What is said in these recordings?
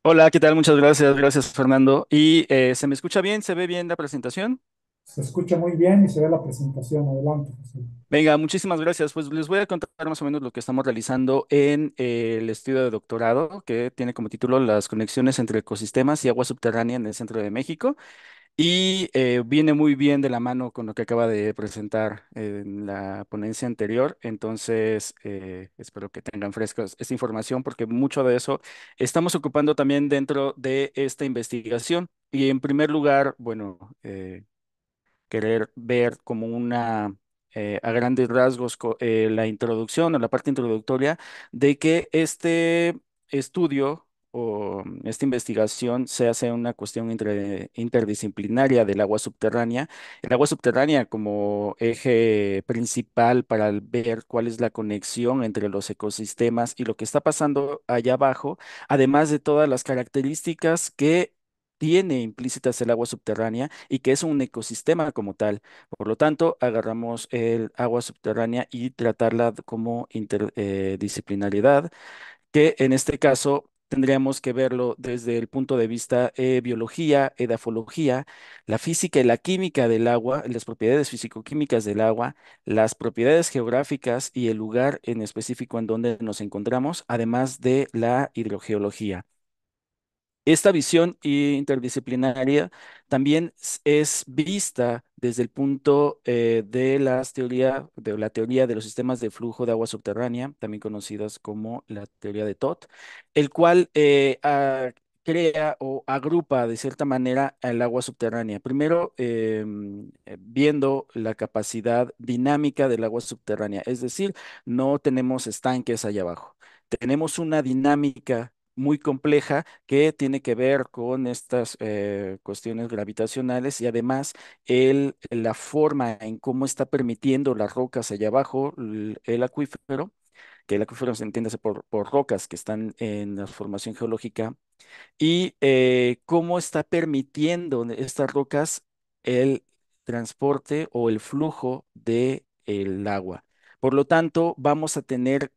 Hola, ¿qué tal? Muchas gracias, gracias Fernando. ¿Y se me escucha bien? ¿Se ve bien la presentación? Se escucha muy bien y se ve la presentación. Adelante, José. Venga, muchísimas gracias. Pues les voy a contar más o menos lo que estamos realizando en el estudio de doctorado que tiene como título Las conexiones entre ecosistemas y agua subterránea en el centro de México. Y viene muy bien de la mano con lo que acaba de presentar en la ponencia anterior. Entonces, espero que tengan frescos esta información porque mucho de eso estamos ocupando también dentro de esta investigación. Y en primer lugar, bueno, querer ver como a grandes rasgos, la introducción o la parte introductoria de que este estudio o esta investigación se hace una cuestión interdisciplinaria del agua subterránea. El agua subterránea como eje principal para ver cuál es la conexión entre los ecosistemas y lo que está pasando allá abajo, además de todas las características que tiene implícitas el agua subterránea y que es un ecosistema como tal. Por lo tanto, agarramos el agua subterránea y tratarla como interdisciplinaridad, que en este caso tendríamos que verlo desde el punto de vista biología, edafología, la física y la química del agua, las propiedades físico-químicas del agua, las propiedades geográficas y el lugar en específico en donde nos encontramos, además de la hidrogeología. Esta visión interdisciplinaria también es vista desde el punto de la teoría de los sistemas de flujo de agua subterránea, también conocidas como la teoría de Todd, el cual crea o agrupa de cierta manera el agua subterránea. Primero, viendo la capacidad dinámica del agua subterránea, es decir, no tenemos estanques allá abajo. Tenemos una dinámica muy compleja que tiene que ver con estas cuestiones gravitacionales y además la forma en cómo está permitiendo las rocas allá abajo, el acuífero, que el acuífero se entiende por rocas que están en la formación geológica y cómo está permitiendo estas rocas el transporte o el flujo del agua. Por lo tanto, vamos a tener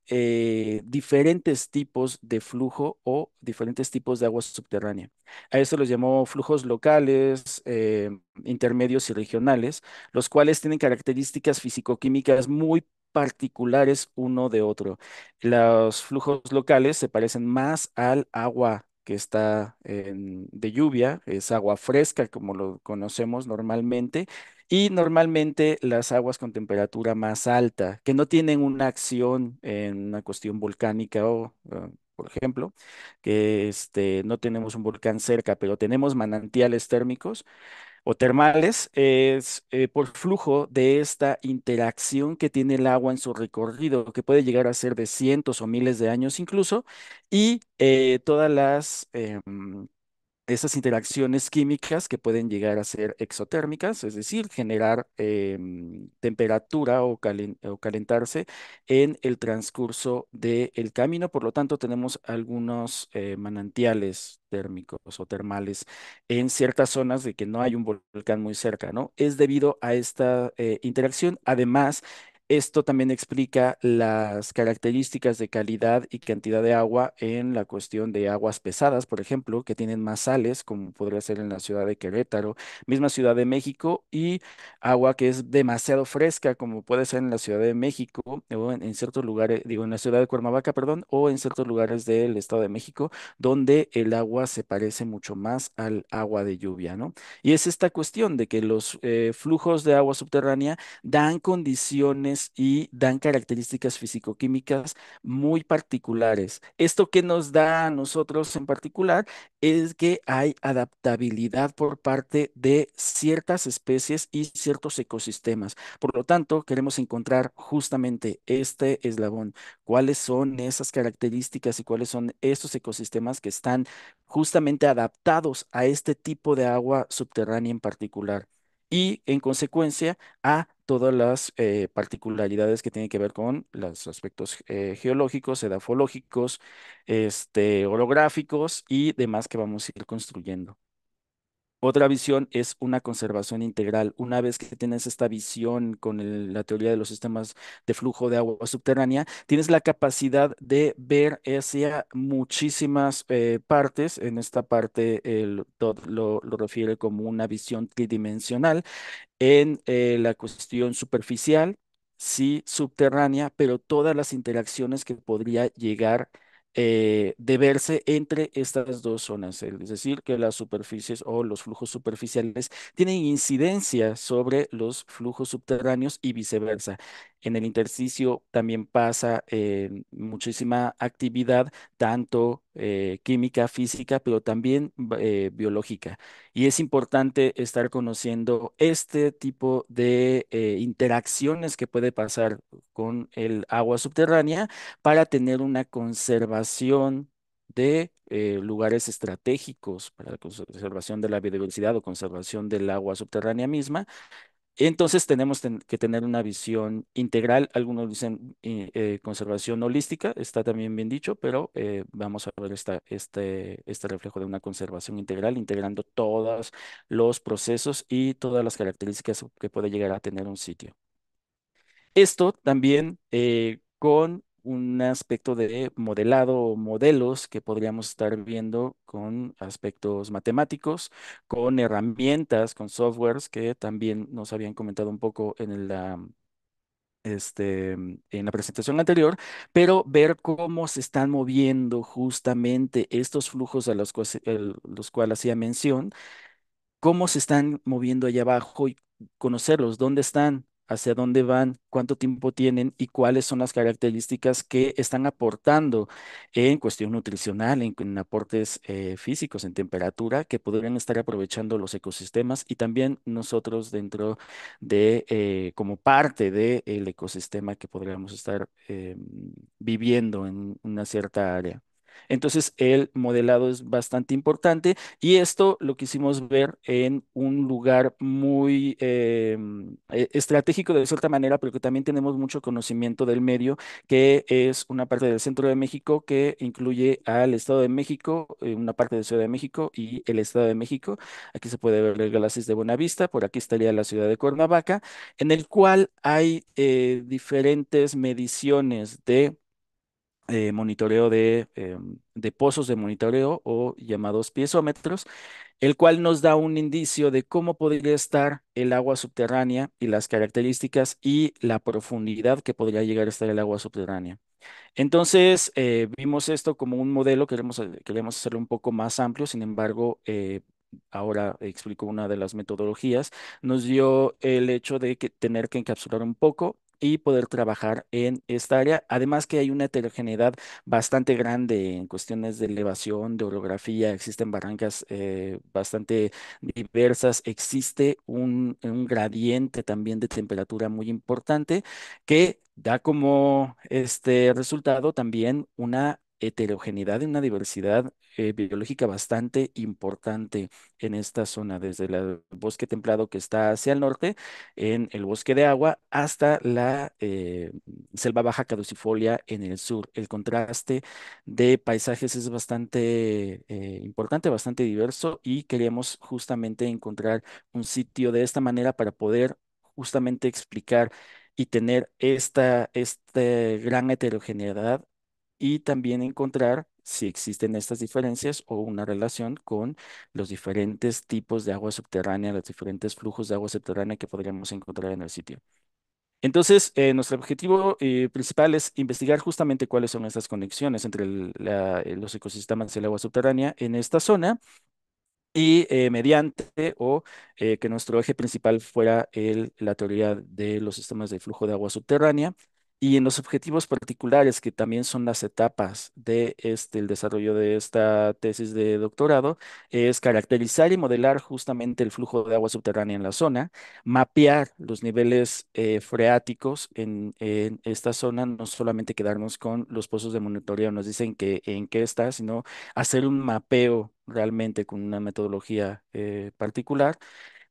diferentes tipos de flujo o diferentes tipos de agua subterránea. A eso los llamó flujos locales, intermedios y regionales, los cuales tienen características físico-químicas muy particulares uno de otro. Los flujos locales se parecen más al agua que está de lluvia, es agua fresca como lo conocemos normalmente, y normalmente las aguas con temperatura más alta, que no tienen una acción en una cuestión volcánica por ejemplo, que no tenemos un volcán cerca, pero tenemos manantiales térmicos o termales es por flujo de esta interacción que tiene el agua en su recorrido, que puede llegar a ser de cientos o miles de años incluso, y todas esas interacciones químicas que pueden llegar a ser exotérmicas, es decir, generar temperatura o calentarse en el transcurso del camino. Por lo tanto, tenemos algunos manantiales térmicos o termales en ciertas zonas de que no hay un volcán muy cerca, ¿no? Es debido a esta interacción. Además, esto también explica las características de calidad y cantidad de agua en la cuestión de aguas pesadas, por ejemplo, que tienen más sales, como podría ser en la ciudad de Querétaro, misma Ciudad de México, y agua que es demasiado fresca, como puede ser en la Ciudad de México, o en ciertos lugares, digo, en la ciudad de Cuernavaca, perdón, o en ciertos lugares del Estado de México, donde el agua se parece mucho más al agua de lluvia, ¿no? Y es esta cuestión de que los flujos de agua subterránea dan condiciones y dan características físico-químicas muy particulares. Esto que nos da a nosotros en particular es que hay adaptabilidad por parte de ciertas especies y ciertos ecosistemas. Por lo tanto, queremos encontrar justamente este eslabón, cuáles son esas características y cuáles son estos ecosistemas que están justamente adaptados a este tipo de agua subterránea en particular. Y en consecuencia, a todas las particularidades que tienen que ver con los aspectos geológicos, edafológicos, orográficos y demás que vamos a ir construyendo. Otra visión es una conservación integral. Una vez que tienes esta visión con la teoría de los sistemas de flujo de agua subterránea, tienes la capacidad de ver hacia muchísimas partes. En esta parte lo refiere como una visión tridimensional en la cuestión superficial, sí subterránea, pero todas las interacciones que podría llegar de verse entre estas dos zonas, es decir, que las superficies o los flujos superficiales tienen incidencia sobre los flujos subterráneos y viceversa. En el intersticio también pasa muchísima actividad, tanto química, física, pero también biológica. Y es importante estar conociendo este tipo de interacciones que puede pasar con el agua subterránea para tener una conservación de lugares estratégicos para la conservación de la biodiversidad o conservación del agua subterránea misma. Entonces tenemos que tener una visión integral. Algunos dicen conservación holística, está también bien dicho, pero vamos a ver este reflejo de una conservación integral, integrando todos los procesos y todas las características que puede llegar a tener un sitio. Esto también con un aspecto de modelado o modelos que podríamos estar viendo con aspectos matemáticos, con herramientas, con softwares que también nos habían comentado un poco en la presentación anterior, pero ver cómo se están moviendo justamente estos flujos a los cuales hacía mención, cómo se están moviendo allá abajo y conocerlos, dónde están, hacia dónde van, cuánto tiempo tienen y cuáles son las características que están aportando en cuestión nutricional, en aportes físicos, en temperatura, que podrían estar aprovechando los ecosistemas y también nosotros dentro como parte del ecosistema que podríamos estar viviendo en una cierta área. Entonces, el modelado es bastante importante y esto lo quisimos ver en un lugar muy estratégico de cierta manera, pero que también tenemos mucho conocimiento del medio, que es una parte del centro de México que incluye al Estado de México, una parte de Ciudad de México y el Estado de México. Aquí se puede ver el Galaxis de Buenavista, por aquí estaría la ciudad de Cuernavaca, en el cual hay diferentes mediciones de monitoreo de pozos de monitoreo o llamados piezómetros, el cual nos da un indicio de cómo podría estar el agua subterránea y las características y la profundidad que podría llegar a estar el agua subterránea. Entonces, vimos esto como un modelo, queremos hacerlo un poco más amplio, sin embargo, ahora explico una de las metodologías, nos dio el hecho de tener que encapsular un poco y poder trabajar en esta área. Además que hay una heterogeneidad bastante grande en cuestiones de elevación, de orografía, existen barrancas bastante diversas, existe un gradiente también de temperatura muy importante que da como este resultado también una heterogeneidad y una diversidad biológica bastante importante en esta zona, desde el bosque templado que está hacia el norte, en el bosque de agua, hasta la selva baja caducifolia en el sur. El contraste de paisajes es bastante importante, bastante diverso y queríamos justamente encontrar un sitio de esta manera para poder justamente explicar y tener esta gran heterogeneidad y también encontrar si existen estas diferencias o una relación con los diferentes tipos de agua subterránea, los diferentes flujos de agua subterránea que podríamos encontrar en el sitio. Entonces, nuestro objetivo principal es investigar justamente cuáles son estas conexiones entre los ecosistemas y el agua subterránea en esta zona y mediante o que nuestro eje principal fuera la teoría de los sistemas de flujo de agua subterránea. Y en los objetivos particulares, que también son las etapas de el desarrollo de esta tesis de doctorado, es caracterizar y modelar justamente el flujo de agua subterránea en la zona, mapear los niveles freáticos en esta zona, no solamente quedarnos con los pozos de monitoreo, nos dicen que en qué está, sino hacer un mapeo realmente con una metodología particular,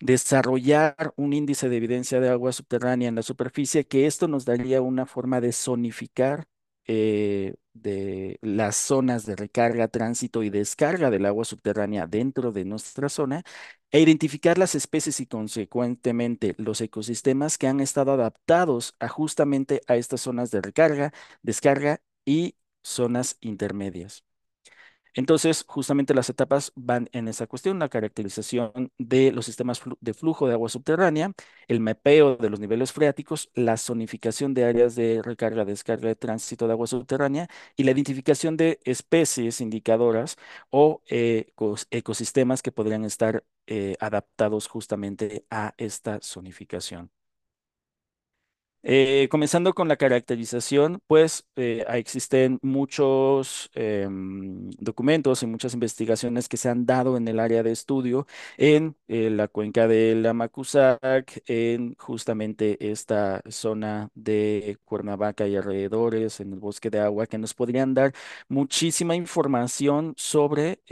desarrollar un índice de evidencia de agua subterránea en la superficie, que esto nos daría una forma de zonificar de las zonas de recarga, tránsito y descarga del agua subterránea dentro de nuestra zona e identificar las especies y consecuentemente los ecosistemas que han estado adaptados a justamente a estas zonas de recarga, descarga y zonas intermedias. Entonces, justamente las etapas van en esa cuestión, la caracterización de los sistemas de flujo de agua subterránea, el mapeo de los niveles freáticos, la zonificación de áreas de recarga, descarga de tránsito de agua subterránea y la identificación de especies indicadoras o ecosistemas que podrían estar adaptados justamente a esta zonificación. Comenzando con la caracterización, pues existen muchos documentos y muchas investigaciones que se han dado en el área de estudio en la cuenca del Amacuzac, en justamente esta zona de Cuernavaca y alrededores, en el bosque de agua, que nos podrían dar muchísima información sobre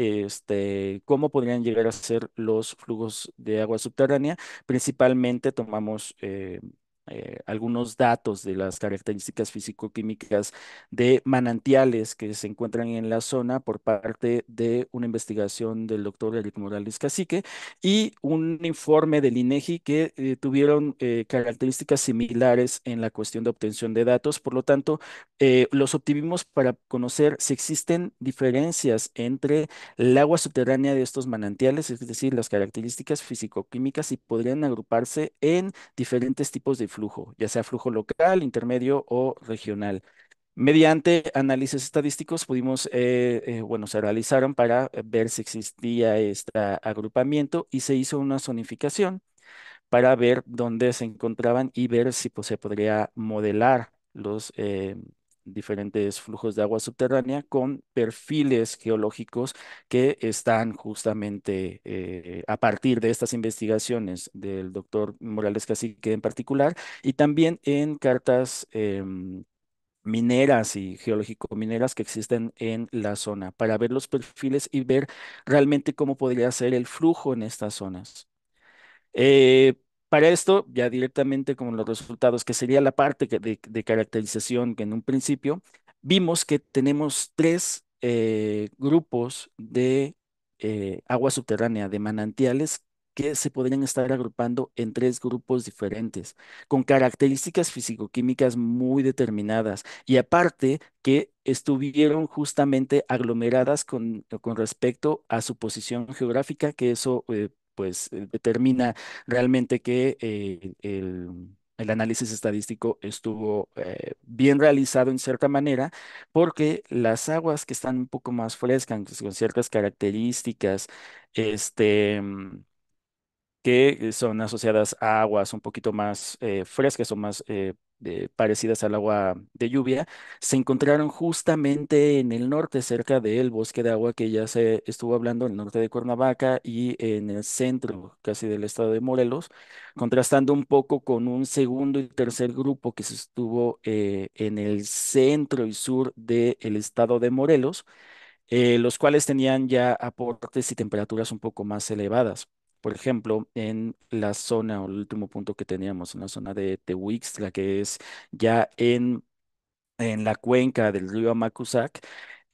cómo podrían llegar a ser los flujos de agua subterránea. Principalmente tomamos algunos datos de las características físico-químicas de manantiales que se encuentran en la zona por parte de una investigación del doctor Eric Morales Cacique y un informe del INEGI que tuvieron características similares en la cuestión de obtención de datos. Por lo tanto, los obtuvimos para conocer si existen diferencias entre el agua subterránea de estos manantiales, es decir, las características físico-químicas, y podrían agruparse en diferentes tipos de flujo, ya sea flujo local, intermedio o regional. Mediante análisis estadísticos pudimos, bueno, se realizaron para ver si existía este agrupamiento y se hizo una zonificación para ver dónde se encontraban y ver si pues, se podría modelar los diferentes flujos de agua subterránea con perfiles geológicos que están justamente a partir de estas investigaciones del doctor Morales Cacique en particular y también en cartas mineras y geológico-mineras que existen en la zona para ver los perfiles y ver realmente cómo podría ser el flujo en estas zonas. Eh, para esto, ya directamente con los resultados, que sería la parte de caracterización que en un principio, vimos que tenemos tres grupos de agua subterránea, de manantiales, que se podrían estar agrupando en tres grupos diferentes, con características fisicoquímicas muy determinadas, y aparte que estuvieron justamente aglomeradas con respecto a su posición geográfica, que eso pues determina realmente que el análisis estadístico estuvo bien realizado en cierta manera, porque las aguas que están un poco más frescas, con ciertas características, este, mm, que son asociadas a aguas un poquito más frescas o más parecidas al agua de lluvia, se encontraron justamente en el norte, cerca del bosque de agua que ya se estuvo hablando, en el norte de Cuernavaca y en el centro casi del estado de Morelos, contrastando un poco con un segundo y tercer grupo que se estuvo en el centro y sur del estado de Morelos, los cuales tenían ya aportes y temperaturas un poco más elevadas. Por ejemplo, en la zona, o el último punto que teníamos, en la zona de Tehuixtla, que es ya en la cuenca del río Amacuzac,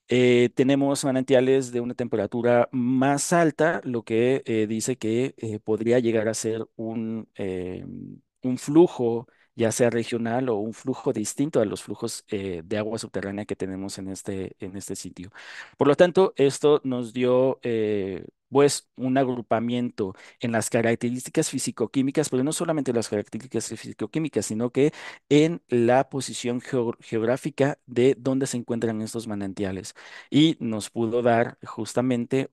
tenemos manantiales de una temperatura más alta, lo que dice que podría llegar a ser un flujo, ya sea regional o un flujo distinto a los flujos de agua subterránea que tenemos en este sitio. Por lo tanto, esto nos dio pues un agrupamiento en las características fisicoquímicas, pero no solamente las características fisicoquímicas, sino que en la posición geográfica de dónde se encuentran estos manantiales y nos pudo dar justamente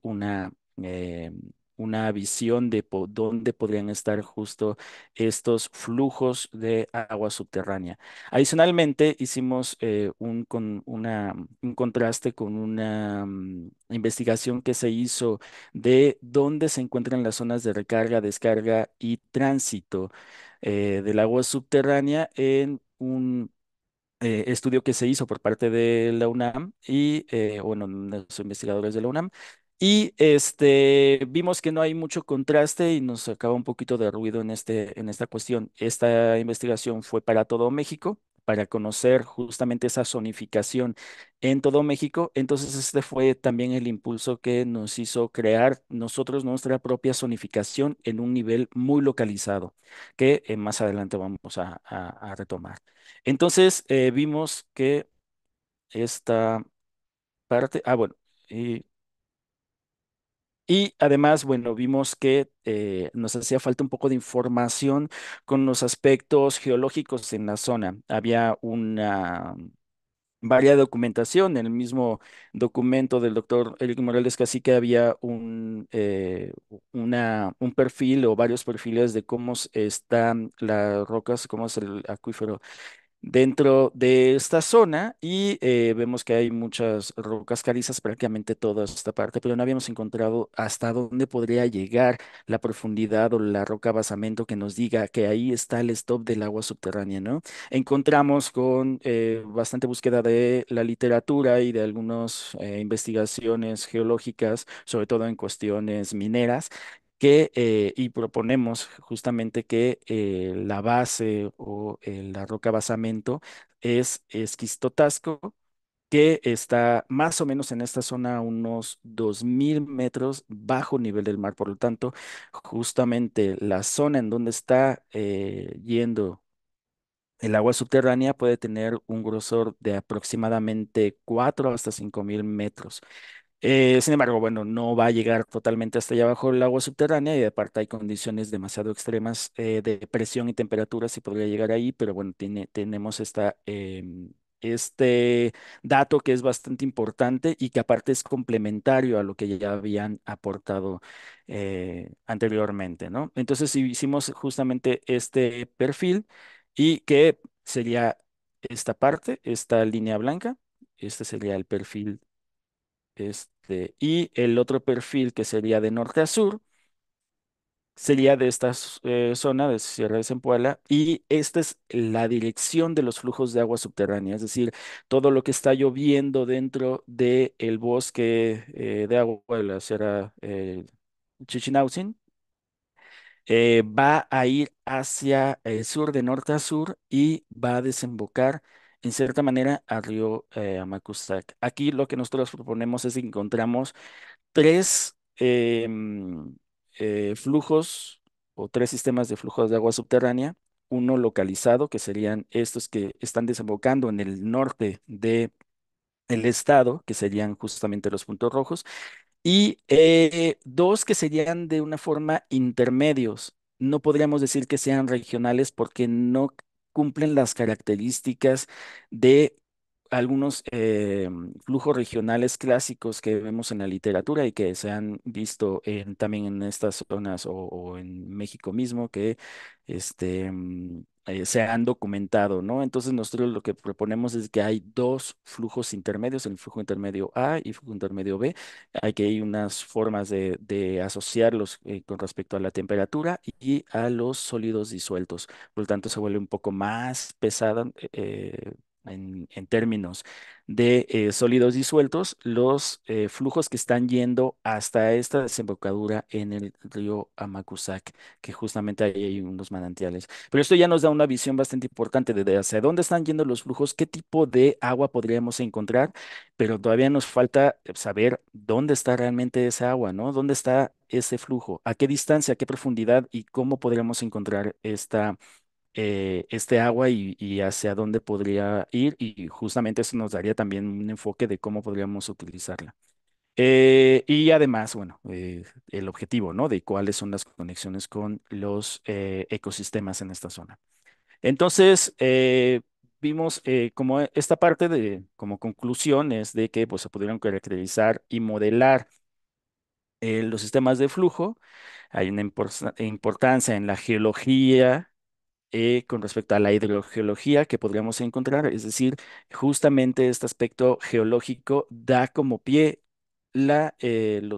eh, una visión de dónde podrían estar justo estos flujos de agua subterránea. Adicionalmente, hicimos un contraste con una investigación que se hizo de dónde se encuentran las zonas de recarga, descarga y tránsito del agua subterránea en un estudio que se hizo por parte de la UNAM y, bueno, los investigadores de la UNAM. Y vimos que no hay mucho contraste y nos acaba un poquito de ruido en esta cuestión. Esta investigación fue para todo México, para conocer justamente esa zonificación en todo México. Entonces, este fue también el impulso que nos hizo crear nosotros nuestra propia zonificación en un nivel muy localizado, que más adelante vamos a retomar. Entonces, vimos que esta parte, bueno, y además, bueno, vimos que nos hacía falta un poco de información con los aspectos geológicos en la zona. Había una varia documentación. En el mismo documento del doctor Eric Morales Cacique había un perfil o varios perfiles de cómo están las rocas, cómo es el acuífero dentro de esta zona y vemos que hay muchas rocas calizas, prácticamente toda esta parte, pero no habíamos encontrado hasta dónde podría llegar la profundidad o la roca basamento que nos diga que ahí está el stop del agua subterránea, ¿no? Encontramos con bastante búsqueda de la literatura y de algunas investigaciones geológicas, sobre todo en cuestiones mineras y proponemos justamente que la base o la roca basamento es esquistotasco, que está más o menos en esta zona a unos 2000 metros bajo nivel del mar. Por lo tanto, justamente la zona en donde está yendo el agua subterránea puede tener un grosor de aproximadamente 4 hasta 5000 metros. Sin embargo, bueno, no va a llegar totalmente hasta allá abajo el agua subterránea y aparte hay condiciones demasiado extremas de presión y temperatura si podría llegar ahí, pero bueno, tenemos este dato que es bastante importante y que aparte es complementario a lo que ya habían aportado anteriormente, ¿no? Entonces hicimos justamente este perfil y que sería esta parte, esta línea blanca. Este sería el perfil y el otro perfil que sería de norte a sur sería de esta zona de Sierra de Zempoala y esta es la dirección de los flujos de agua subterránea, es decir, todo lo que está lloviendo dentro del bosque de agua de la Sierra Chichinautzin va a ir hacia el sur de norte a sur y va a desembocar en cierta manera al río Amacuzac. Aquí lo que nosotros proponemos es que encontramos tres flujos o tres sistemas de flujos de agua subterránea, uno localizado, que serían estos que están desembocando en el norte del estado, que serían justamente los puntos rojos, y dos que serían de una forma intermedios. No podríamos decir que sean regionales porque no cumplen las características de algunos flujos regionales clásicos que vemos en la literatura y que se han visto también en estas zonas o en México mismo que se han documentado, ¿no? Entonces nosotros lo que proponemos es que hay dos flujos intermedios, el flujo intermedio A y flujo intermedio B. Hay unas formas de asociarlos con respecto a la temperatura y a los sólidos disueltos. Por lo tanto, se vuelve un poco más pesada en términos de sólidos disueltos los flujos que están yendo hasta esta desembocadura en el río Amacuzac, que justamente ahí hay unos manantiales. Pero esto ya nos da una visión bastante importante de hacia dónde están yendo los flujos, qué tipo de agua podríamos encontrar, pero todavía nos falta saber dónde está realmente esa agua, ¿no? ¿Dónde está ese flujo? ¿A qué distancia, a qué profundidad y cómo podríamos encontrar este agua y hacia dónde podría ir? Y justamente eso nos daría también un enfoque de cómo podríamos utilizarla. Y además, bueno, el objetivo, ¿no? De cuáles son las conexiones con los ecosistemas en esta zona. Entonces, vimos como esta parte como conclusiones de que pues, se pudieron caracterizar y modelar los sistemas de flujo. Hay una importancia en la geología con respecto a la hidrogeología que podríamos encontrar, es decir, justamente este aspecto geológico da como pie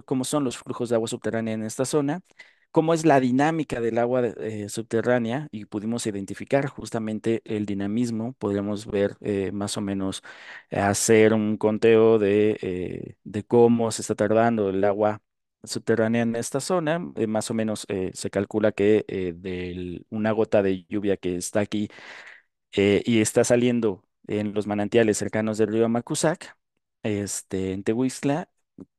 cómo son los flujos de agua subterránea en esta zona, cómo es la dinámica del agua subterránea y pudimos identificar justamente el dinamismo, podríamos ver más o menos, hacer un conteo de cómo se está tardando el agua subterránea en esta zona. Más o menos se calcula que de una gota de lluvia que está aquí y está saliendo en los manantiales cercanos del río Amacuzac, en Tehuixtla,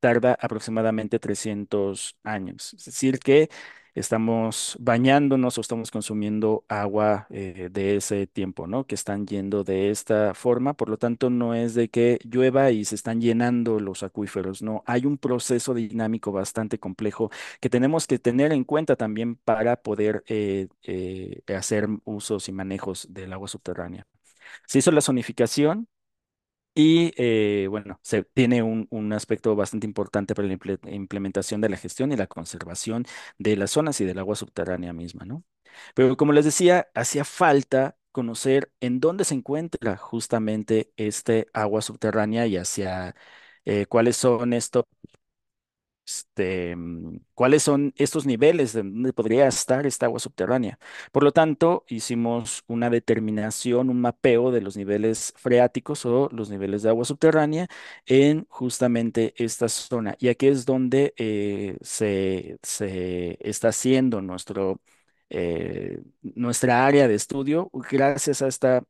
tarda aproximadamente 300 años. Es decir, que estamos bañándonos o estamos consumiendo agua de ese tiempo, ¿no? Que están yendo de esta forma. Por lo tanto, no es de que llueva y se están llenando los acuíferos, no. Hay un proceso dinámico bastante complejo que tenemos que tener en cuenta también para poder hacer usos y manejos del agua subterránea. Se hizo la zonificación y bueno, se tiene un aspecto bastante importante para la implementación de la gestión y la conservación de las zonas y del agua subterránea misma, ¿no? Pero como les decía, hacía falta conocer en dónde se encuentra justamente este agua subterránea y hacia cuáles son estos cuáles son estos niveles de donde podría estar esta agua subterránea. Por lo tanto, hicimos una determinación, un mapeo de los niveles freáticos o los niveles de agua subterránea en justamente esta zona. Y aquí es donde se está haciendo nuestra área de estudio gracias a esta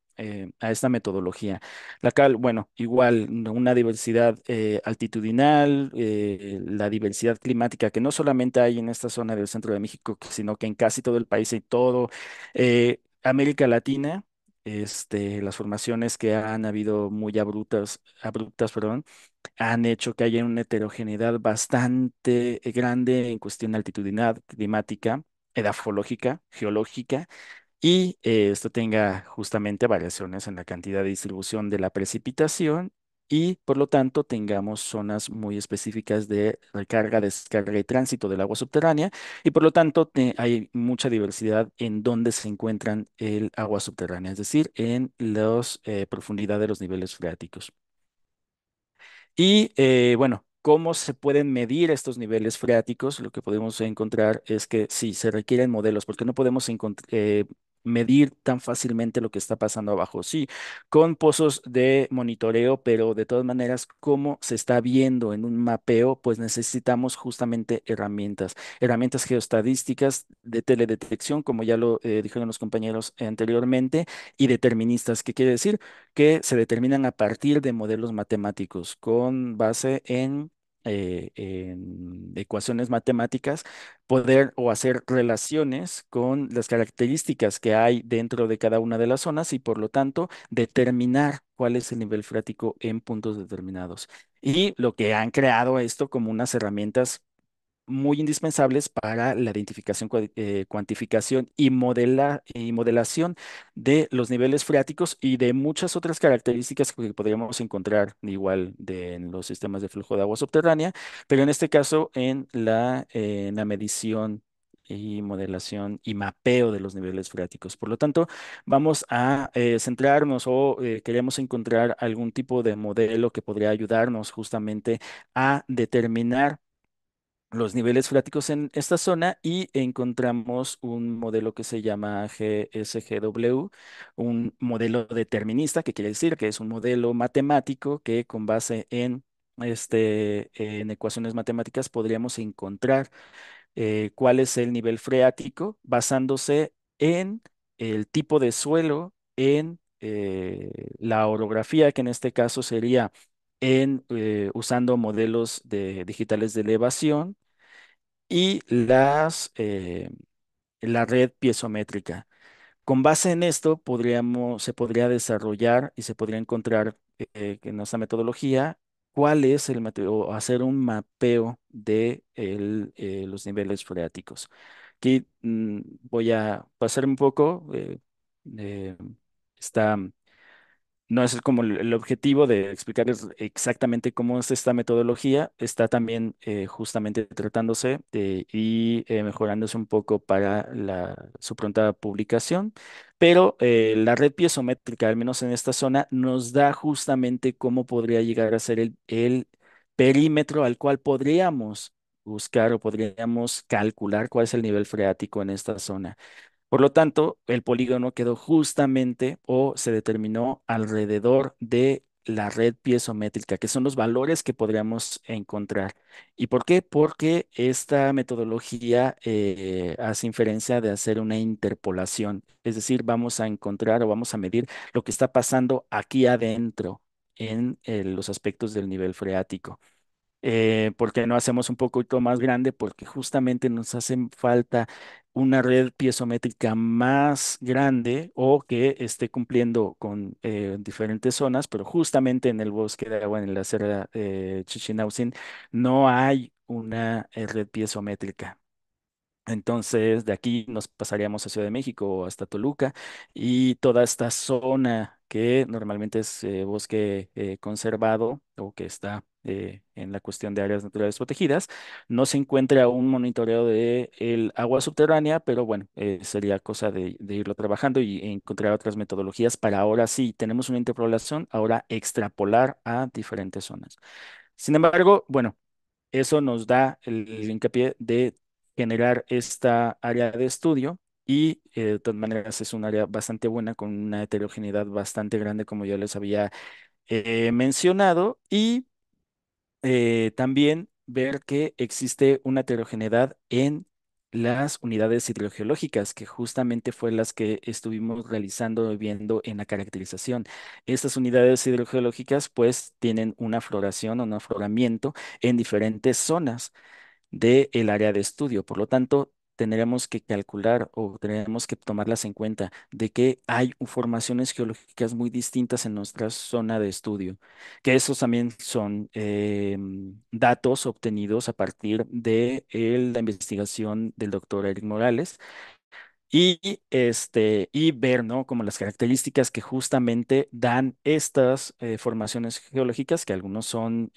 metodología. La cal, bueno, igual una diversidad altitudinal, la diversidad climática que no solamente hay en esta zona del centro de México, sino que en casi todo el país y todo América Latina. Las formaciones que han habido muy abruptas, perdón, han hecho que haya una heterogeneidad bastante grande en cuestión altitudinal, climática, edafológica, geológica y esto tenga justamente variaciones en la cantidad de distribución de la precipitación y por lo tanto tengamos zonas muy específicas de recarga, descarga y tránsito del agua subterránea y por lo tanto hay mucha diversidad en donde se encuentran el agua subterránea, es decir, en las profundidades de los niveles freáticos. Y bueno, ¿cómo se pueden medir estos niveles freáticos? Lo que podemos encontrar es que sí, se requieren modelos, porque no podemos medir tan fácilmente lo que está pasando abajo. Sí, con pozos de monitoreo, pero de todas maneras, como se está viendo en un mapeo, pues necesitamos justamente herramientas geostadísticas de teledetección, como ya lo dijeron los compañeros anteriormente, y deterministas. ¿Qué quiere decir? Que se determinan a partir de modelos matemáticos con base en ecuaciones matemáticas, poder o hacer relaciones con las características que hay dentro de cada una de las zonas y por lo tanto determinar cuál es el nivel freático en puntos determinados. Y lo que han creado esto como unas herramientas muy indispensables para la identificación, cuantificación y modelación de los niveles freáticos y de muchas otras características que podríamos encontrar igual en los sistemas de flujo de agua subterránea, pero en este caso en la medición y modelación y mapeo de los niveles freáticos. Por lo tanto, vamos a centrarnos o queremos encontrar algún tipo de modelo que podría ayudarnos justamente a determinar los niveles freáticos en esta zona y encontramos un modelo que se llama GSGW, un modelo determinista, que quiere decir que es un modelo matemático que con base en ecuaciones matemáticas podríamos encontrar cuál es el nivel freático basándose en el tipo de suelo, en la orografía, que en este caso sería usando modelos digitales de elevación y la red piezométrica. Con base en esto, se podría desarrollar y se podría encontrar en nuestra metodología cuál es o hacer un mapeo de los niveles freáticos. Aquí voy a pasar un poco. Eh, está no es como el objetivo de explicarles exactamente cómo es esta metodología, está también justamente tratándose y mejorándose un poco para su pronta publicación, pero la red piezométrica, al menos en esta zona, nos da justamente cómo podría llegar a ser el perímetro al cual podríamos buscar o podríamos calcular cuál es el nivel freático en esta zona. Por lo tanto, el polígono quedó justamente o se determinó alrededor de la red piezométrica, que son los valores que podríamos encontrar. ¿Y por qué? Porque esta metodología hace inferencia de hacer una interpolación, es decir, vamos a encontrar o vamos a medir lo que está pasando aquí adentro en los aspectos del nivel freático. ¿Por qué no hacemos un poquito más grande? Porque justamente nos hace falta una red piezométrica más grande o que esté cumpliendo con diferentes zonas, pero justamente en el bosque de agua, en la Sierra Chichinautzin, no hay una red piezométrica. Entonces, de aquí nos pasaríamos a Ciudad de México o hasta Toluca y toda esta zona que normalmente es bosque conservado o que está en la cuestión de áreas naturales protegidas, no se encuentra un monitoreo de el agua subterránea, pero bueno, sería cosa de irlo trabajando y encontrar otras metodologías para ahora sí, tenemos una interpolación, ahora extrapolar a diferentes zonas. Sin embargo, bueno. Eso nos da el hincapié de generar esta área de estudio y de todas maneras es un área bastante buena con una heterogeneidad bastante grande como yo les había mencionado y también ver que existe una heterogeneidad en las unidades hidrogeológicas, que justamente fue las que estuvimos realizando, viendo en la caracterización. Estas unidades hidrogeológicas pues tienen una floración o un afloramiento en diferentes zonas del área de estudio. Por lo tanto, tendremos que calcular o tendremos que tomarlas en cuenta de que hay formaciones geológicas muy distintas en nuestra zona de estudio, que esos también son datos obtenidos a partir de la investigación del doctor Eric Morales. Y ver, ¿no? Como las características que justamente dan estas formaciones geológicas, que algunos son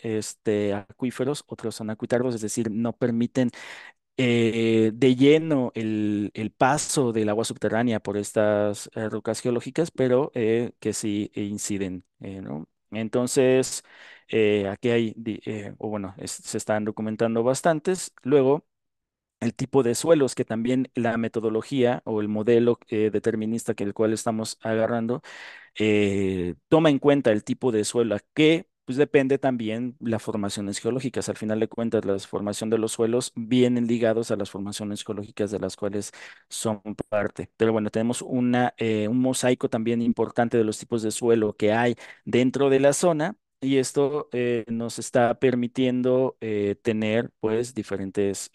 acuíferos, otros son acuitardos, es decir, no permiten de lleno el paso del agua subterránea por estas rocas geológicas, pero que sí inciden, ¿no? Entonces, aquí hay, o bueno, se están documentando bastantes. Luego, el tipo de suelos, que también la metodología o el modelo determinista que el cual estamos agarrando toma en cuenta el tipo de suelo, que pues depende también las formaciones geológicas. Al final de cuentas, la formación de los suelos vienen ligados a las formaciones geológicas de las cuales son parte. Pero bueno, tenemos un mosaico también importante de los tipos de suelo que hay dentro de la zona. Y esto nos está permitiendo tener pues diferentes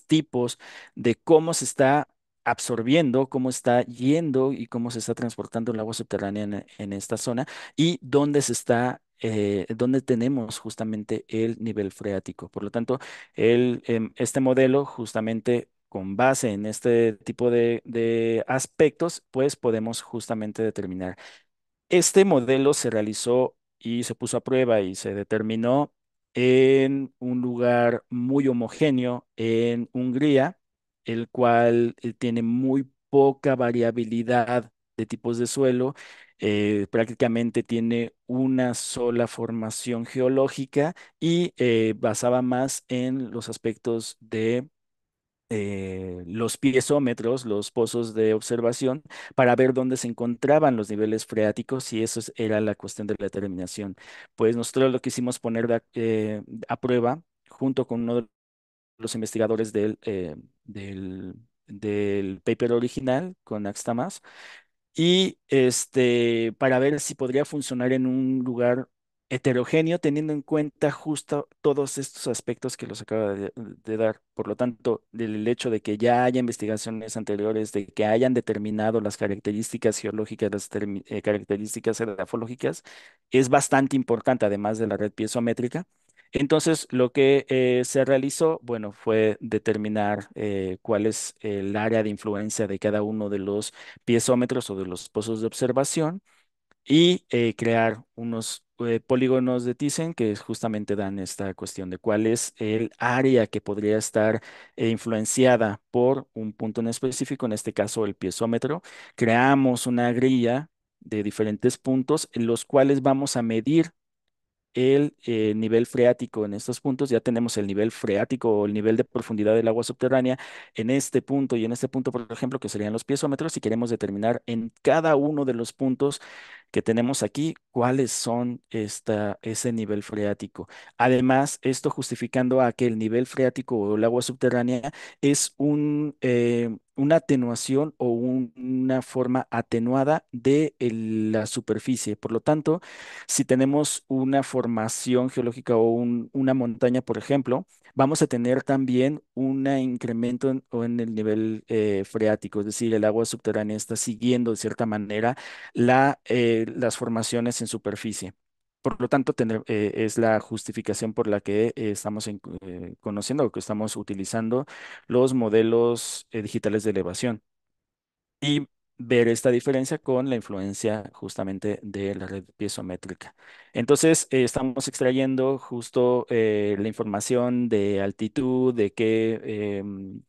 tipos de cómo se está absorbiendo, cómo está yendo y cómo se está transportando el agua subterránea en esta zona y dónde dónde tenemos justamente el nivel freático. Por lo tanto, este modelo justamente con base en este tipo de aspectos, pues podemos justamente determinar. Este modelo se realizó y se puso a prueba y se determinó en un lugar muy homogéneo en Hungría, el cual tiene muy poca variabilidad de tipos de suelo, prácticamente tiene una sola formación geológica y basaba más en los aspectos de los piezómetros, los pozos de observación, para ver dónde se encontraban los niveles freáticos y era la cuestión de la determinación. Pues nosotros lo quisimos poner a prueba junto con uno de los investigadores del paper original, con Axtamas, y para ver si podría funcionar en un lugar heterogéneo, teniendo en cuenta justo todos estos aspectos que los acaba de dar. Por lo tanto, del hecho de que ya haya investigaciones anteriores, de que hayan determinado las características geológicas, las características edafológicas, es bastante importante, además de la red piezométrica. Entonces, lo que se realizó, bueno, fue determinar cuál es el área de influencia de cada uno de los piezómetros o de los pozos de observación y crear unos polígonos de Thyssen que justamente dan esta cuestión de cuál es el área que podría estar influenciada por un punto en específico, en este caso el piezómetro. Creamos una grilla de diferentes puntos en los cuales vamos a medir el nivel freático en estos puntos. Ya tenemos el nivel freático o el nivel de profundidad del agua subterránea en este punto y en este punto, por ejemplo, que serían los piezómetros, si queremos determinar en cada uno de los puntos que tenemos aquí, cuáles son ese nivel freático. Además, esto justificando a que el nivel freático o el agua subterránea es una atenuación o una forma atenuada de la superficie. Por lo tanto, si tenemos una formación geológica o una montaña, por ejemplo, vamos a tener también un incremento o en el nivel freático, es decir, el agua subterránea está siguiendo de cierta manera las formaciones en superficie. Por lo tanto, es la justificación por la que estamos conociendo o que estamos utilizando los modelos digitales de elevación y ver esta diferencia con la influencia justamente de la red piezométrica. Entonces, estamos extrayendo justo la información de altitud, de qué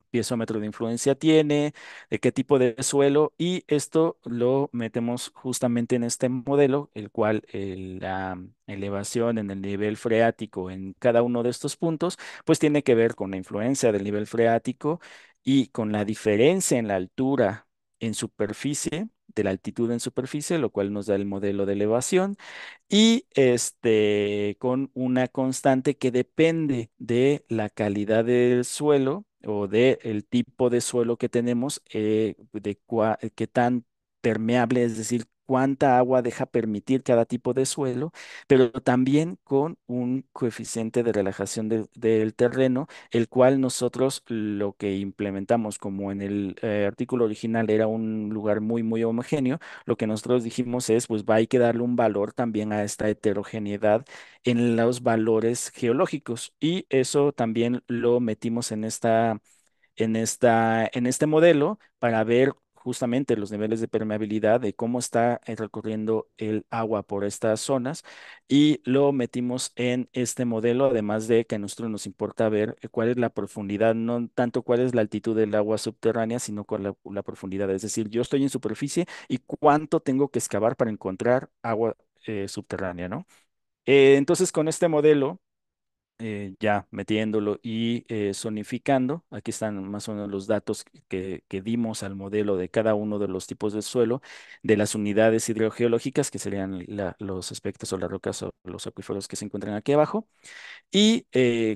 piezómetro de influencia tiene, de qué tipo de suelo, y esto lo metemos justamente en este modelo, el cual la elevación en el nivel freático en cada uno de estos puntos, pues tiene que ver con la influencia del nivel freático y con la diferencia en la altura en superficie, de la altitud en superficie, lo cual nos da el modelo de elevación, y con una constante que depende de la calidad del suelo o del tipo de suelo que tenemos, qué tan permeable, es decir, cuánta agua deja permitir cada tipo de suelo, pero también con un coeficiente de relajación del terreno, el cual nosotros lo que implementamos como en el artículo original era un lugar muy, muy homogéneo, lo que nosotros dijimos es, pues hay que darle un valor también a esta heterogeneidad en los valores geológicos y eso también lo metimos en este modelo para ver justamente los niveles de permeabilidad de cómo está recorriendo el agua por estas zonas y lo metimos en este modelo, además de que a nosotros nos importa ver cuál es la profundidad, no tanto cuál es la altitud del agua subterránea, sino cuál es la profundidad. Es decir, yo estoy en superficie y cuánto tengo que excavar para encontrar agua subterránea, ¿no? Entonces, con este modelo ya metiéndolo y zonificando. Aquí están más o menos los datos que dimos al modelo de cada uno de los tipos de suelo, de las unidades hidrogeológicas, que serían los aspectos o las rocas o los acuíferos que se encuentran aquí abajo. Y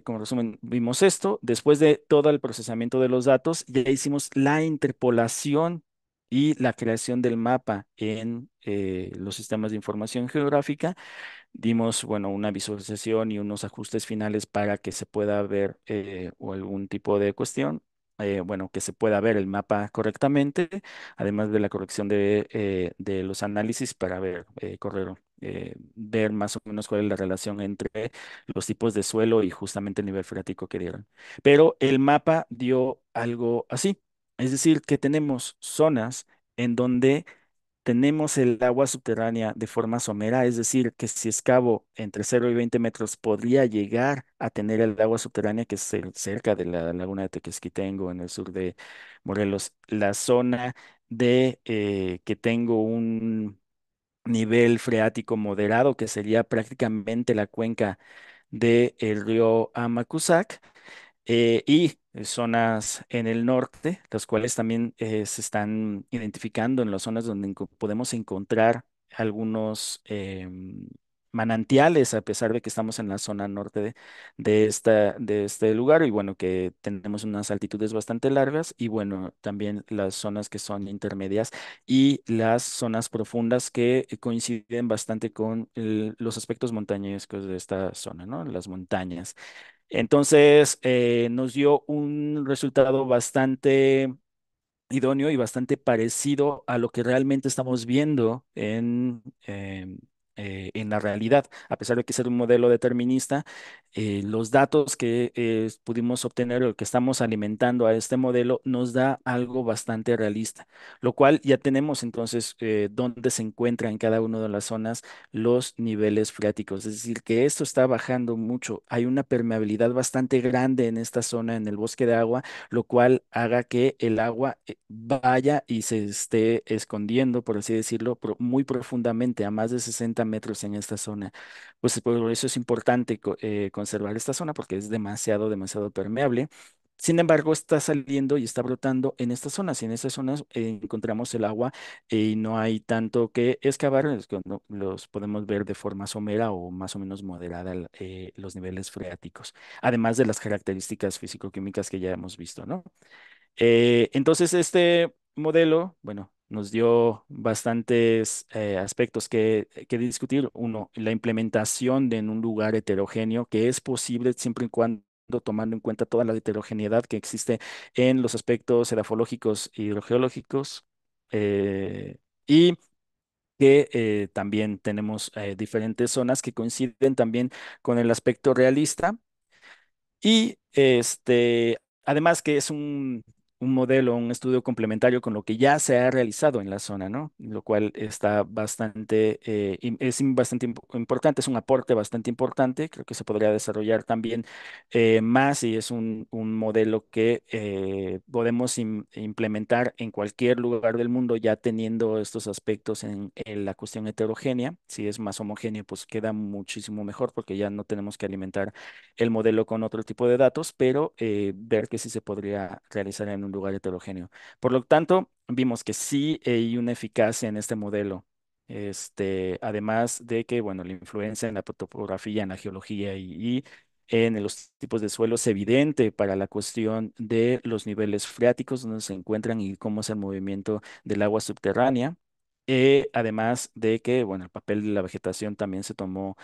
como resumen, vimos esto. Después de todo el procesamiento de los datos, ya hicimos la interpolación y la creación del mapa en los sistemas de información geográfica. Dimos, bueno, una visualización y unos ajustes finales para que se pueda ver o algún tipo de cuestión, bueno, que se pueda ver el mapa correctamente, además de la corrección de los análisis para ver más o menos cuál es la relación entre los tipos de suelo y justamente el nivel freático que dieron. Pero el mapa dio algo así, es decir, que tenemos zonas en donde tenemos el agua subterránea de forma somera, es decir, que si excavo entre 0 y 20 metros podría llegar a tener el agua subterránea que es cerca de la laguna de Tequesquitengo en el sur de Morelos. La zona de que tengo un nivel freático moderado, que sería prácticamente la cuenca del río Amacuzac y zonas en el norte, las cuales también se están identificando en las zonas donde podemos encontrar algunos manantiales, a pesar de que estamos en la zona norte de este lugar y bueno, que tenemos unas altitudes bastante largas y bueno, también las zonas que son intermedias y las zonas profundas que coinciden bastante con los aspectos montañescos de esta zona, ¿no? Las montañas. Entonces, nos dio un resultado bastante idóneo y bastante parecido a lo que realmente estamos viendo en la realidad. A pesar de que ser un modelo determinista, los datos que pudimos obtener o que estamos alimentando a este modelo nos da algo bastante realista, lo cual ya tenemos entonces dónde se encuentra en cada una de las zonas los niveles freáticos. Es decir, que esto está bajando mucho. Hay una permeabilidad bastante grande en esta zona, en el bosque de agua, lo cual haga que el agua vaya y se esté escondiendo, por así decirlo, muy profundamente, a más de 60 metros en esta zona. Pues por eso es importante conservar esta zona porque es demasiado, demasiado permeable. Sin embargo, está saliendo y está brotando en estas zonas. Y en estas zonas encontramos el agua y no hay tanto que excavar. Es que los podemos ver de forma somera o más o menos moderada los niveles freáticos, además de las características físico-químicas que ya hemos visto, ¿no? Entonces, este modelo, bueno, nos dio bastantes aspectos que discutir. Uno, la implementación en un lugar heterogéneo, que es posible siempre y cuando tomando en cuenta toda la heterogeneidad que existe en los aspectos edafológicos y hidrogeológicos. Y que también tenemos diferentes zonas que coinciden también con el aspecto realista y además que es un modelo, un estudio complementario con lo que ya se ha realizado en la zona, ¿no? Lo cual está bastante, bastante importante, es un aporte bastante importante. Creo que se podría desarrollar también más y es un modelo que podemos implementar en cualquier lugar del mundo ya teniendo estos aspectos en la cuestión heterogénea. Si es más homogéneo, pues queda muchísimo mejor porque ya no tenemos que alimentar el modelo con otro tipo de datos, pero ver que sí se podría realizar en un lugar heterogéneo. Por lo tanto, vimos que sí hay una eficacia en este modelo. Además de que, bueno, la influencia en la topografía, en la geología y en los tipos de suelo es evidente para la cuestión de los niveles freáticos donde se encuentran y cómo es el movimiento del agua subterránea. Además de que, bueno, el papel de la vegetación también se tomó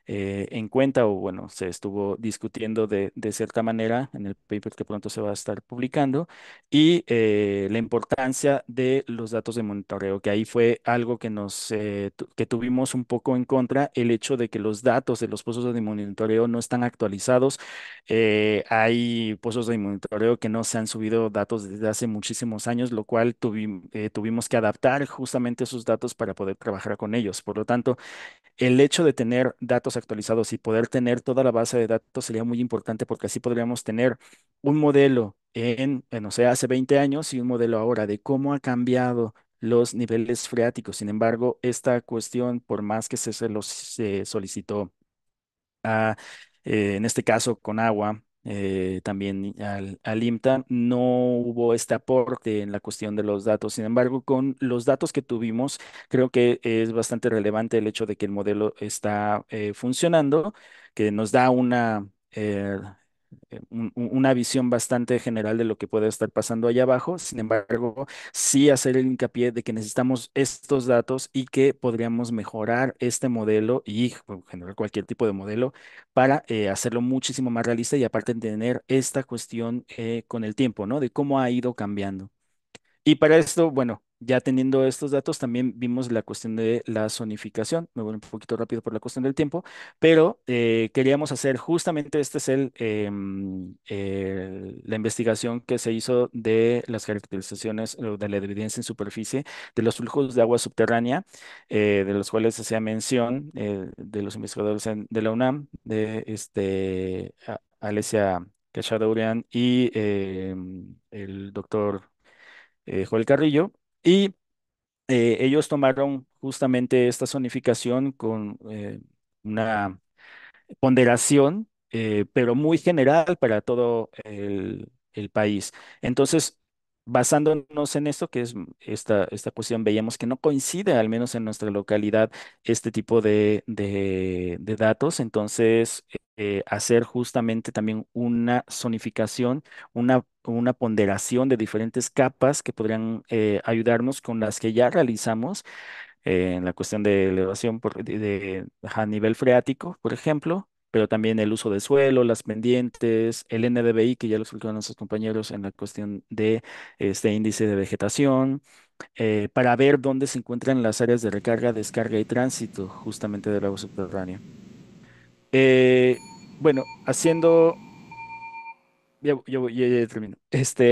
en cuenta o bueno, se estuvo discutiendo de cierta manera en el paper que pronto se va a estar publicando y la importancia de los datos de monitoreo, que ahí fue algo que que tuvimos un poco en contra, el hecho de que los datos de los pozos de monitoreo no están actualizados. Hay pozos de monitoreo que no se han subido datos desde hace muchísimos años, lo cual tuvimos que adaptar justamente esos datos para poder trabajar con ellos. Por lo tanto, el hecho de tener datos actualizados y poder tener toda la base de datos sería muy importante porque así podríamos tener un modelo no sé, hace 20 años y un modelo ahora de cómo ha cambiado los niveles freáticos. Sin embargo, esta cuestión, por más que se solicitó a, en este caso con agua, también al IMTA, no hubo este aporte en la cuestión de los datos. Sin embargo, con los datos que tuvimos, creo que es bastante relevante el hecho de que el modelo está funcionando, que nos da una visión bastante general de lo que puede estar pasando allá abajo. Sin embargo, sí hacer el hincapié de que necesitamos estos datos y que podríamos mejorar este modelo y bueno, generar cualquier tipo de modelo para hacerlo muchísimo más realista y aparte tener esta cuestión con el tiempo, ¿no? De cómo ha ido cambiando. Y para esto, bueno, ya teniendo estos datos, también vimos la cuestión de la zonificación. Me voy un poquito rápido por la cuestión del tiempo, pero queríamos hacer justamente, este es la investigación que se hizo de las caracterizaciones o de la evidencia en superficie de los flujos de agua subterránea, de los cuales se hacía mención de los investigadores de la UNAM, de Alesia Cachadurian y el doctor Joel Carrillo, y ellos tomaron justamente esta zonificación con una ponderación, pero muy general para todo el país. Entonces, basándonos en esto, que es esta cuestión, veíamos que no coincide, al menos en nuestra localidad, este tipo de datos. Entonces, hacer justamente también una zonificación, una ponderación de diferentes capas que podrían ayudarnos con las que ya realizamos en la cuestión de elevación a nivel freático, por ejemplo, pero también el uso de suelo, las pendientes, el NDVI, que ya lo explicaron nuestros compañeros en la cuestión de este índice de vegetación, para ver dónde se encuentran las áreas de recarga, descarga y tránsito justamente del agua subterránea. Bueno, haciendo ya termino.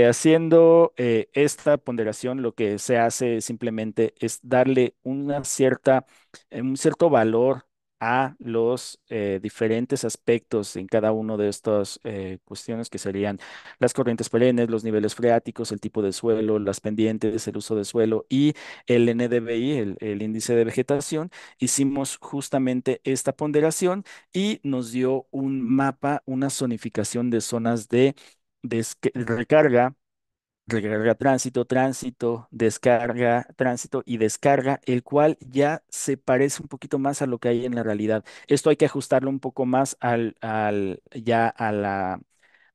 Haciendo esta ponderación, lo que se hace simplemente es darle un cierto valor a los diferentes aspectos en cada uno de estas cuestiones que serían las corrientes perennes, los niveles freáticos, el tipo de suelo, las pendientes, el uso de suelo y el NDVI, el índice de vegetación. Hicimos justamente esta ponderación y nos dio un mapa, una zonificación de zonas de recarga, recarga, tránsito, tránsito, descarga, tránsito y descarga, el cual ya se parece un poquito más a lo que hay en la realidad. Esto hay que ajustarlo un poco más ya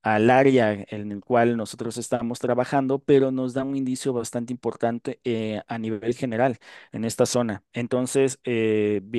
al área en el cual nosotros estamos trabajando, pero nos da un indicio bastante importante a nivel general en esta zona. Entonces,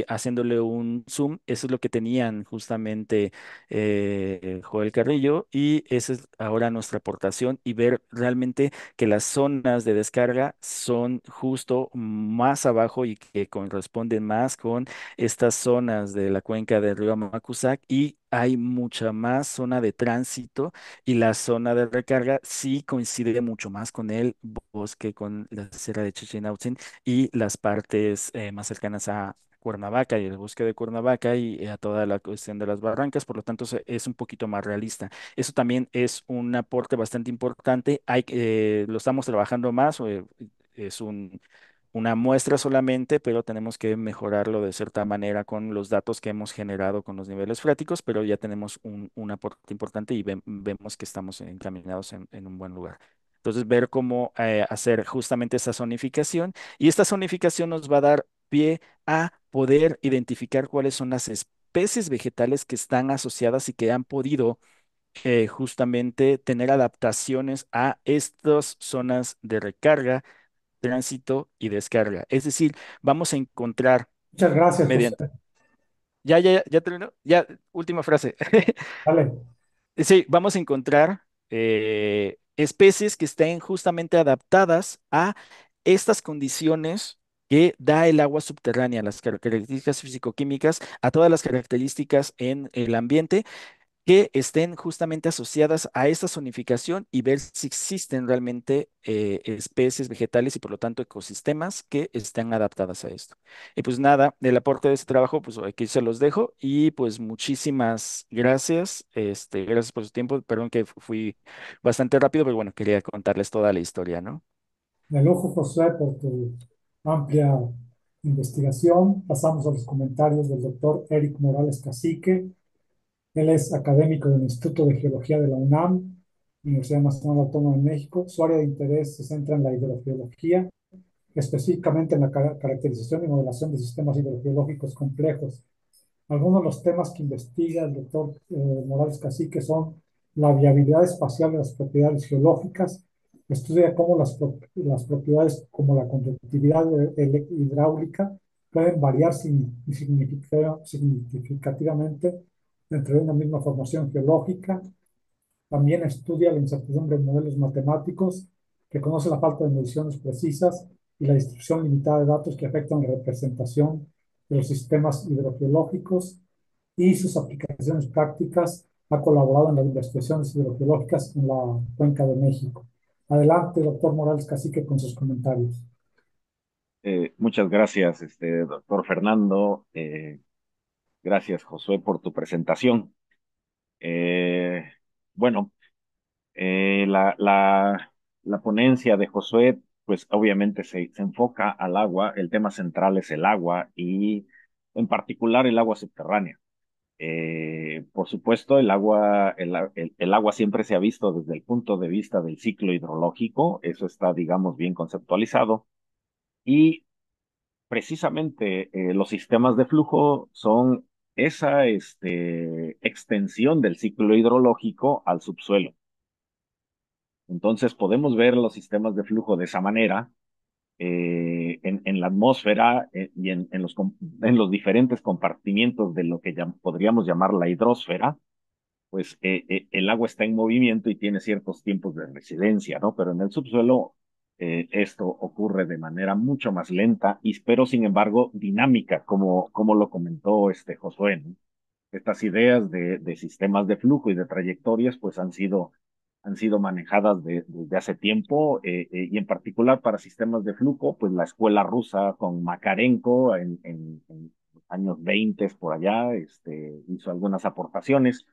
haciéndole un zoom, eso es lo que tenían justamente Joel Carrillo, y esa es ahora nuestra aportación, y ver realmente que las zonas de descarga son justo más abajo y que corresponden más con estas zonas de la cuenca del río Amacuzac, y hay mucha más zona de tránsito, y la zona de recarga sí coincide mucho más con el bosque, con la Sierra de Chichinautzin y las partes más cercanas a Cuernavaca y el bosque de Cuernavaca y a toda la cuestión de las barrancas. Por lo tanto es un poquito más realista. Eso también es un aporte bastante importante. Lo estamos trabajando más, es una muestra solamente, pero tenemos que mejorarlo de cierta manera con los datos que hemos generado con los niveles freáticos, pero ya tenemos un aporte importante y vemos que estamos encaminados en un buen lugar. Entonces, ver cómo hacer justamente esa zonificación, y esta zonificación nos va a dar pie a poder identificar cuáles son las especies vegetales que están asociadas y que han podido justamente tener adaptaciones a estas zonas de recarga, tránsito y descarga. Es decir, vamos a encontrar Muchas gracias, José. mediante... Ya terminó. Ya, última frase. Dale. Sí, vamos a encontrar especies que estén justamente adaptadas a estas condiciones que da el agua subterránea, las características físico-químicas, a todas las características en el ambiente que estén justamente asociadas a esta zonificación, y ver si existen realmente especies vegetales y por lo tanto ecosistemas que estén adaptadas a esto. Y pues nada, el aporte de este trabajo, pues aquí se los dejo, y pues muchísimas gracias, gracias por su tiempo, perdón que fui bastante rápido, pero bueno, quería contarles toda la historia, ¿no? De lujo, José, por tu amplia investigación. Pasamos a los comentarios del doctor Eric Morales Cacique. Él es académico del Instituto de Geología de la UNAM, Universidad Nacional Autónoma de México. Su área de interés se centra en la hidrogeología, específicamente en la caracterización y modelación de sistemas hidrogeológicos complejos. Algunos de los temas que investiga el doctor Morales Cacique son la viabilidad espacial de las propiedades geológicas, estudia cómo las propiedades como la conductividad hidráulica pueden variar significativamente dentro de una misma formación geológica. También estudia la incertidumbre en modelos matemáticos, reconoce la falta de mediciones precisas y la distribución limitada de datos que afectan la representación de los sistemas hidrogeológicos, y sus aplicaciones prácticas. Ha colaborado en las investigaciones hidrogeológicas en la Cuenca de México. Adelante, doctor Morales Cacique, con sus comentarios. Muchas gracias, doctor Fernando. Gracias, Josué, por tu presentación. Eh, bueno, la ponencia de Josué, pues obviamente se enfoca al agua. El tema central es el agua y en particular el agua subterránea. Por supuesto, el agua siempre se ha visto desde el punto de vista del ciclo hidrológico. Eso está, digamos, bien conceptualizado. Y precisamente los sistemas de flujo son esa extensión del ciclo hidrológico al subsuelo. Entonces podemos ver los sistemas de flujo de esa manera en la atmósfera y en los diferentes compartimientos de lo que podríamos llamar la hidrosfera. Pues el agua está en movimiento y tiene ciertos tiempos de residencia, ¿no? Pero en el subsuelo esto ocurre de manera mucho más lenta, pero sin embargo dinámica, como lo comentó Josué, ¿no? Estas ideas de sistemas de flujo y de trayectorias, pues han sido manejadas desde hace tiempo, y en particular para sistemas de flujo, pues la escuela rusa con Makarenko en los años 20 por allá, hizo algunas aportaciones.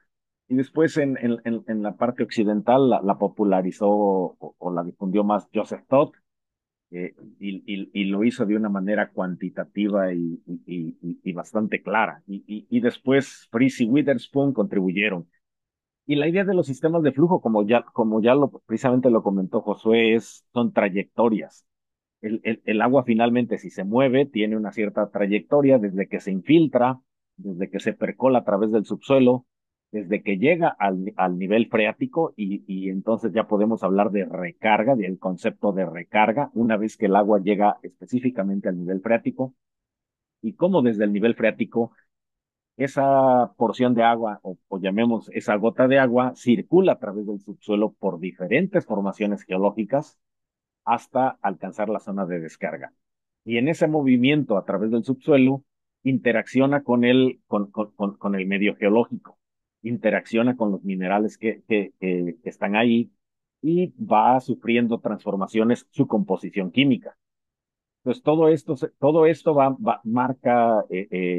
Y después en la parte occidental la popularizó o la difundió más Joseph Todd, y lo hizo de una manera cuantitativa y bastante clara. Y después Fries y Witherspoon contribuyeron. Y la idea de los sistemas de flujo, como ya precisamente lo comentó Josué, son trayectorias. El agua finalmente, si se mueve, tiene una cierta trayectoria desde que se infiltra, desde que se percola a través del subsuelo, desde que llega al nivel freático y entonces ya podemos hablar de recarga, del concepto de recarga, una vez que el agua llega específicamente al nivel freático y cómo desde el nivel freático esa porción de agua, o llamemos esa gota de agua, circula a través del subsuelo por diferentes formaciones geológicas hasta alcanzar la zona de descarga. Y en ese movimiento a través del subsuelo, interacciona con el medio geológico, interacciona con los minerales que están ahí y va sufriendo transformaciones, su composición química. Entonces, todo esto marca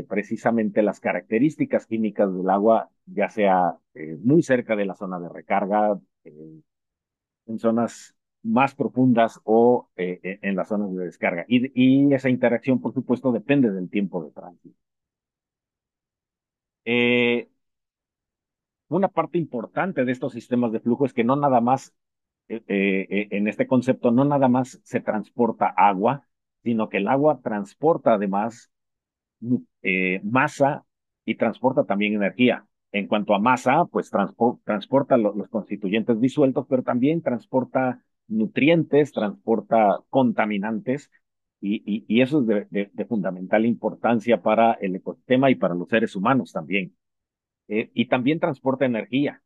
precisamente las características químicas del agua, ya sea muy cerca de la zona de recarga, en zonas más profundas o en las zonas de descarga. Y esa interacción, por supuesto, depende del tiempo de tránsito. Eh, una parte importante de estos sistemas de flujo es que no nada más, en este concepto, no nada más se transporta agua, sino que el agua transporta además masa y transporta también energía. En cuanto a masa, pues transporta los constituyentes disueltos, pero también transporta nutrientes, transporta contaminantes, y eso es de fundamental importancia para el ecosistema y para los seres humanos también. Y también transporta energía.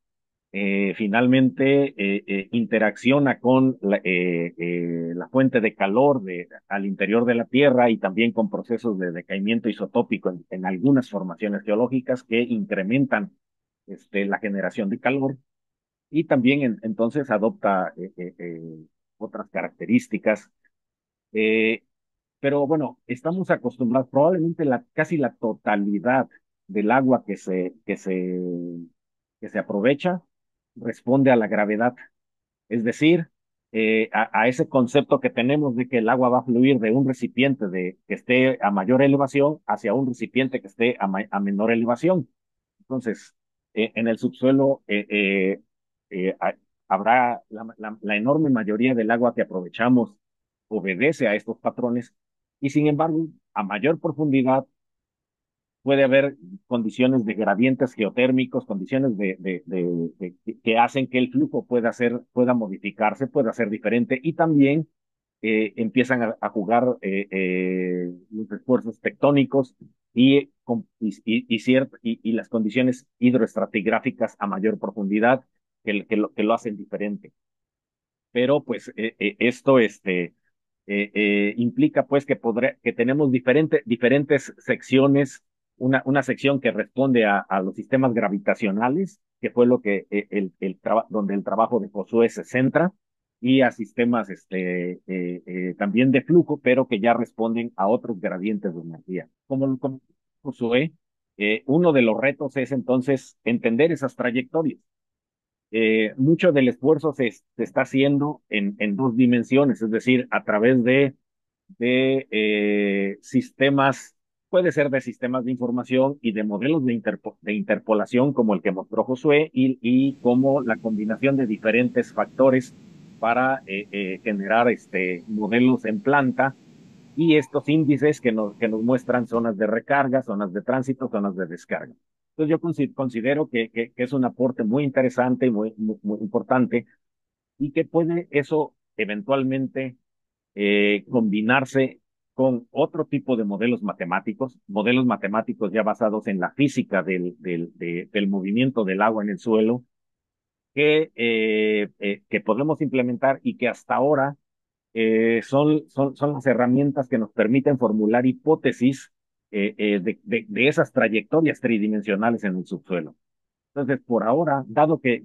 Finalmente interacciona con la fuente de calor al interior de la Tierra y también con procesos de decaimiento isotópico en algunas formaciones geológicas que incrementan la generación de calor y también entonces adopta otras características. Eh, pero bueno, estamos acostumbrados, probablemente casi la totalidad del agua que se aprovecha responde a la gravedad. Es decir, a ese concepto que tenemos de que el agua va a fluir de un recipiente que esté a mayor elevación hacia un recipiente que esté a menor elevación. Entonces, en el subsuelo eh, ha- habrá la enorme mayoría del agua que aprovechamos obedece a estos patrones y sin embargo, a mayor profundidad puede haber condiciones de gradientes geotérmicos, condiciones que hacen que el flujo pueda modificarse, pueda ser diferente y también empiezan a jugar los esfuerzos tectónicos y las condiciones hidroestratigráficas a mayor profundidad que lo hacen diferente. Pero pues esto implica pues que tenemos diferentes secciones, una sección que responde a los sistemas gravitacionales, que fue lo que donde el trabajo de Josué se centra, y a sistemas también de flujo, pero que ya responden a otros gradientes de energía. Como Josué, uno de los retos es entonces entender esas trayectorias. Mucho del esfuerzo se está haciendo en dos dimensiones, es decir, a través de sistemas, puede ser de sistemas de información y de modelos de interpolación como el que mostró Josué y como la combinación de diferentes factores para generar modelos en planta y estos índices que nos muestran zonas de recarga, zonas de tránsito, zonas de descarga. Entonces yo considero que es un aporte muy interesante y muy importante y que puede eso eventualmente combinarse con otro tipo de modelos matemáticos ya basados en la física del movimiento del agua en el suelo, que podemos implementar y que hasta ahora son las herramientas que nos permiten formular hipótesis de esas trayectorias tridimensionales en el subsuelo. Entonces, por ahora, dado que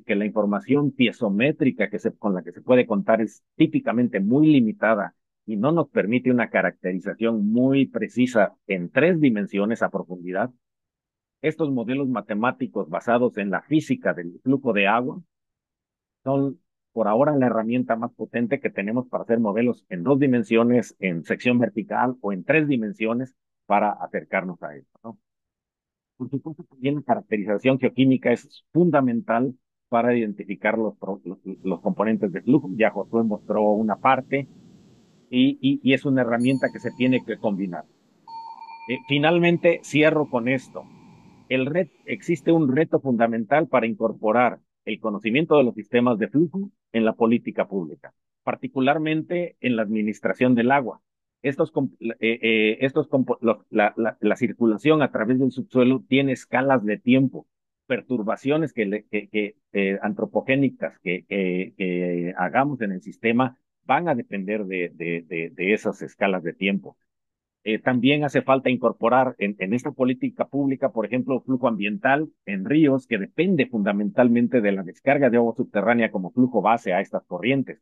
la información piezométrica con la que se puede contar es típicamente muy limitada y no nos permite una caracterización muy precisa en 3 dimensiones a profundidad, estos modelos matemáticos basados en la física del flujo de agua son por ahora la herramienta más potente que tenemos para hacer modelos en 2 dimensiones, en sección vertical o en 3 dimensiones para acercarnos a esto, ¿no? Por supuesto, también la caracterización geoquímica es fundamental para identificar los componentes de flujo. Ya Josué mostró una parte y es una herramienta que se tiene que combinar. Finalmente, cierro con esto. Existe un reto fundamental para incorporar el conocimiento de los sistemas de flujo en la política pública, particularmente en la administración del agua. La circulación a través del subsuelo tiene escalas de tiempo, perturbaciones antropogénicas que hagamos en el sistema van a depender de esas escalas de tiempo. También hace falta incorporar en esta política pública, por ejemplo, flujo ambiental en ríos, que depende fundamentalmente de la descarga de agua subterránea como flujo base a estas corrientes,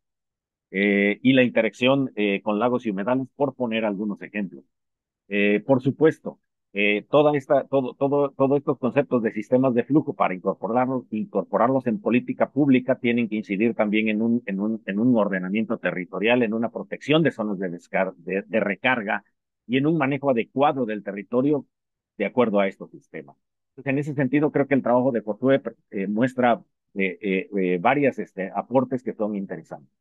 y la interacción con lagos y humedales, por poner algunos ejemplos. Por supuesto, todos estos conceptos de sistemas de flujo para incorporarlos en política pública tienen que incidir también en un ordenamiento territorial, en una protección de zonas de recarga y en un manejo adecuado del territorio de acuerdo a estos sistemas. Entonces, en ese sentido, creo que el trabajo de Josué muestra varias aportes que son interesantes.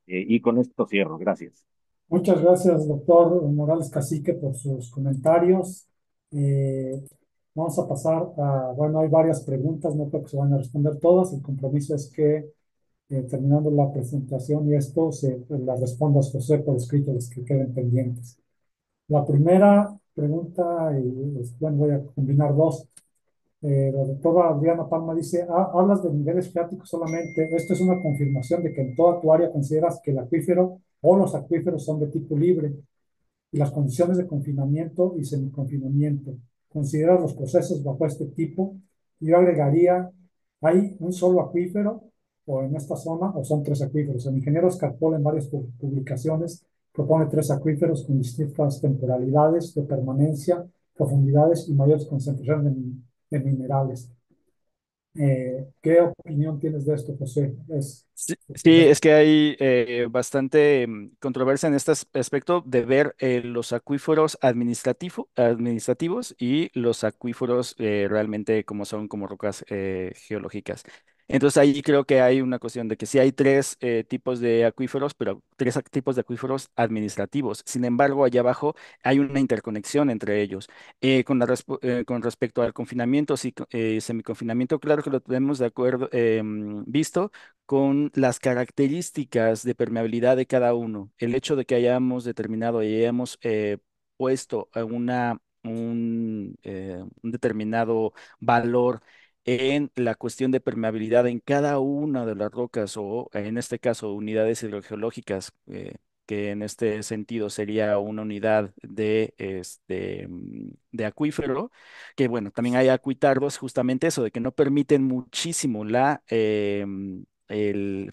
Y con esto cierro. Gracias. Muchas gracias, doctor Morales Cacique, por sus comentarios. Eh, Vamos a pasar a, bueno, hay varias preguntas, no creo que se van a responder todas. El compromiso es que terminando la presentación y esto, se las respondas José por escrito, las que queden pendientes. La primera pregunta, y bueno, voy a combinar dos. La doctora Adriana Palma dice, hablas de niveles freáticos solamente. Esto es una confirmación de que en toda tu área consideras que el acuífero o los acuíferos son de tipo libre y las condiciones de confinamiento y semiconfinamiento. Consideras los procesos bajo este tipo. Yo agregaría, ¿hay un solo acuífero o en esta zona o son tres acuíferos? El ingeniero Scarpol en varias publicaciones propone tres acuíferos con distintas temporalidades de permanencia, profundidades y mayores concentraciones de minerales. ¿Qué opinión tienes de esto, José? Sí, sí, es que hay bastante controversia en este aspecto de ver los acuíferos administrativos y los acuíferos realmente como son como rocas geológicas. Entonces ahí creo que hay una cuestión de que sí hay tres tipos de acuíferos, pero tipos de acuíferos administrativos. Sin embargo, allá abajo hay una interconexión entre ellos. Con respecto al confinamiento, sí, semiconfinamiento, claro que lo tenemos de acuerdo, visto con las características de permeabilidad de cada uno. El hecho de que hayamos determinado y hayamos puesto a un determinado valor en la cuestión de permeabilidad en cada una de las rocas o en este caso unidades hidrogeológicas, que en este sentido sería una unidad de acuífero, que bueno, también hay acuitardos, justamente eso, de que no permiten muchísimo el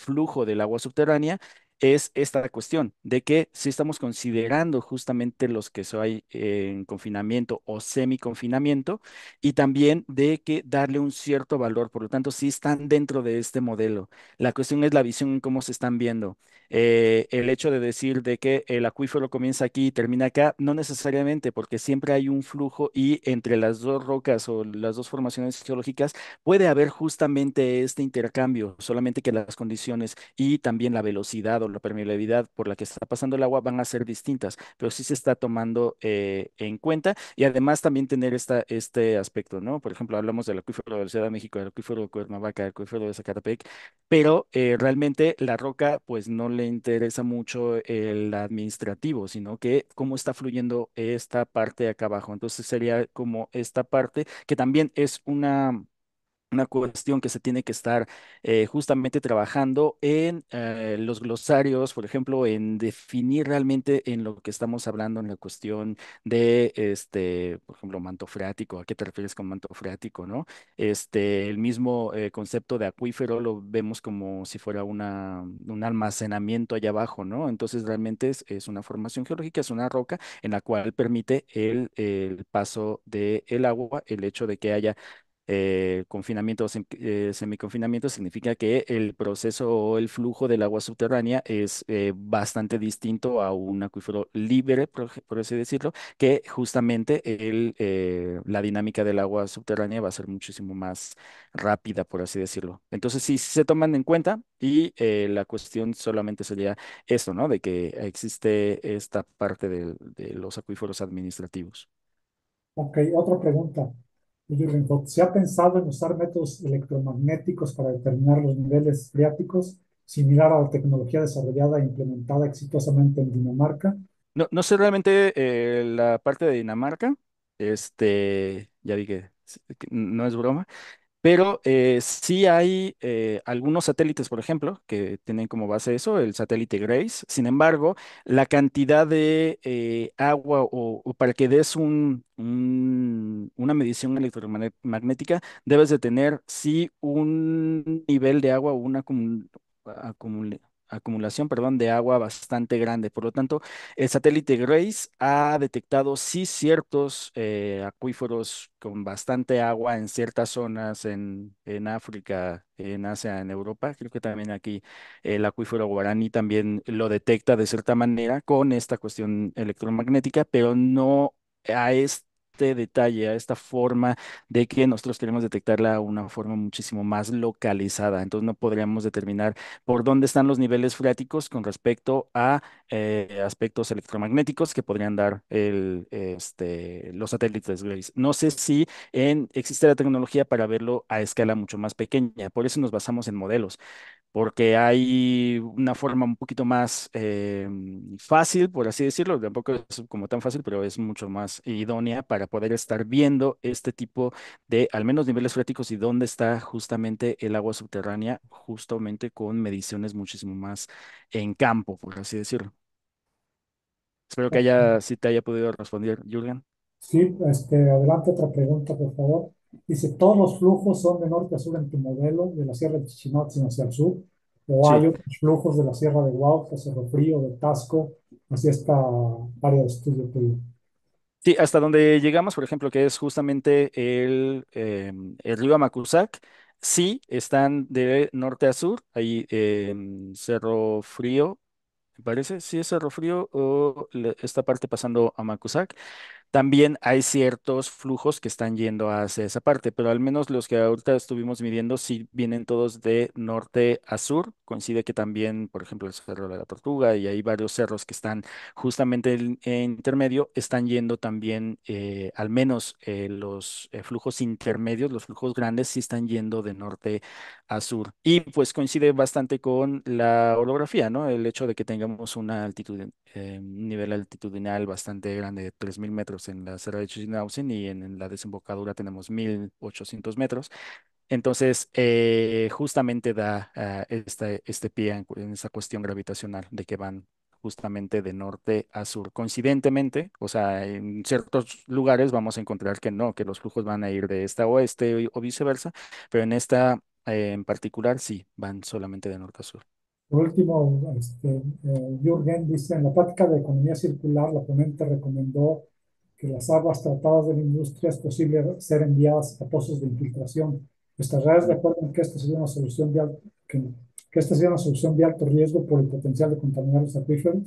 flujo del agua subterránea, es esta cuestión de que si estamos considerando justamente los que hay en confinamiento o semi-confinamiento y también de que darle un cierto valor, por lo tanto, si están dentro de este modelo. La cuestión es la visión en cómo se están viendo. El hecho de decir de que el acuífero comienza aquí y termina acá, no necesariamente, porque siempre hay un flujo y entre las dos rocas o las dos formaciones geológicas puede haber justamente este intercambio, solamente que las condiciones y también la velocidad o la permeabilidad por la que está pasando el agua van a ser distintas, pero sí se está tomando en cuenta y además también tener este aspecto, ¿no? Por ejemplo, hablamos del acuífero de la Ciudad de México, del acuífero de Cuernavaca, del acuífero de Zacatepec, pero realmente la roca pues no le interesa mucho el administrativo, sino que cómo está fluyendo esta parte de acá abajo. Entonces sería como esta parte que también es una cuestión que se tiene que estar justamente trabajando en los glosarios, por ejemplo, en definir realmente en lo que estamos hablando en la cuestión de, por ejemplo, manto freático. ¿A qué te refieres con manto freático, no? El mismo concepto de acuífero lo vemos como si fuera un almacenamiento allá abajo, ¿no? Entonces realmente es una formación geológica, es una roca en la cual permite el paso del agua, el hecho de que haya Confinamiento o semiconfinamiento significa que el proceso o el flujo del agua subterránea es bastante distinto a un acuífero libre, por así decirlo, que justamente la dinámica del agua subterránea va a ser muchísimo más rápida, por así decirlo. Entonces, sí se toman en cuenta y la cuestión solamente sería esto, ¿no? De que existe esta parte de los acuíferos administrativos. Ok, otra pregunta. Jürgen, ¿se ha pensado en usar métodos electromagnéticos para determinar los niveles freáticos, similar a la tecnología desarrollada e implementada exitosamente en Dinamarca? No, no sé realmente la parte de Dinamarca, ya dije, que no es broma. Pero sí hay algunos satélites, por ejemplo, que tienen como base eso, el satélite Grace. Sin embargo, la cantidad de agua o para que des una medición electromagnética, debes de tener sí un nivel de agua o una acumulación, perdón, de agua bastante grande. Por lo tanto, el satélite Grace ha detectado sí ciertos acuíferos con bastante agua en ciertas zonas en África, en Asia, en Europa. Creo que también aquí el acuífero Guaraní también lo detecta de cierta manera con esta cuestión electromagnética, pero no a este detalle, a esta forma de que nosotros queremos detectarla de una forma muchísimo más localizada. Entonces no podríamos determinar por dónde están los niveles freáticos con respecto a aspectos electromagnéticos que podrían dar los satélites Grace. No sé si existe la tecnología para verlo a escala mucho más pequeña, por eso nos basamos en modelos porque hay una forma un poquito más fácil, por así decirlo, tampoco es como tan fácil, pero es mucho más idónea para poder estar viendo este tipo de, al menos niveles freáticos y dónde está justamente el agua subterránea, justamente con mediciones muchísimo más en campo, por así decirlo. Espero que sí te haya podido responder, Jürgen. Sí, adelante otra pregunta, por favor. Dice, ¿todos los flujos son de norte a sur en tu modelo, de la Sierra de Chichimotzin hacia el sur? ¿O Sí. hay otros flujos de la Sierra de Huauca, Cerro Frío, de Tasco, hacia esta área de estudio tuyo? Sí, hasta donde llegamos, por ejemplo, que es justamente el río Amacuzac, sí, están de norte a sur, ahí Cerro Frío, me parece, sí es Cerro Frío o esta parte pasando a Macusac. También hay ciertos flujos que están yendo hacia esa parte, pero al menos los que ahorita estuvimos midiendo sí vienen todos de norte a sur. Coincide que también, por ejemplo, el Cerro de la Tortuga y hay varios cerros que están justamente en intermedio, están yendo también, al menos los flujos intermedios, los flujos grandes sí están yendo de norte a sur. Y pues coincide bastante con la orografía, ¿no? El hecho de que tengamos una altitud, un nivel altitudinal bastante grande de 3.000 metros en la Sierra de Chisinaucen y en la desembocadura tenemos 1.800 metros. Entonces, justamente da este pie en esa cuestión gravitacional de que van justamente de norte a sur. Coincidentemente, o sea, en ciertos lugares vamos a encontrar que no, que los flujos van a ir de este a oeste o viceversa, pero en esta en particular sí, van solamente de norte a sur. Por último, Jürgen dice, en la práctica de economía circular, la ponente recomendó que las aguas tratadas de la industria es posible ser enviadas a pozos de infiltración. ¿Estarás de acuerdo en que esta sería una solución que esta sería una solución de alto riesgo por el potencial de contaminar los acuíferos?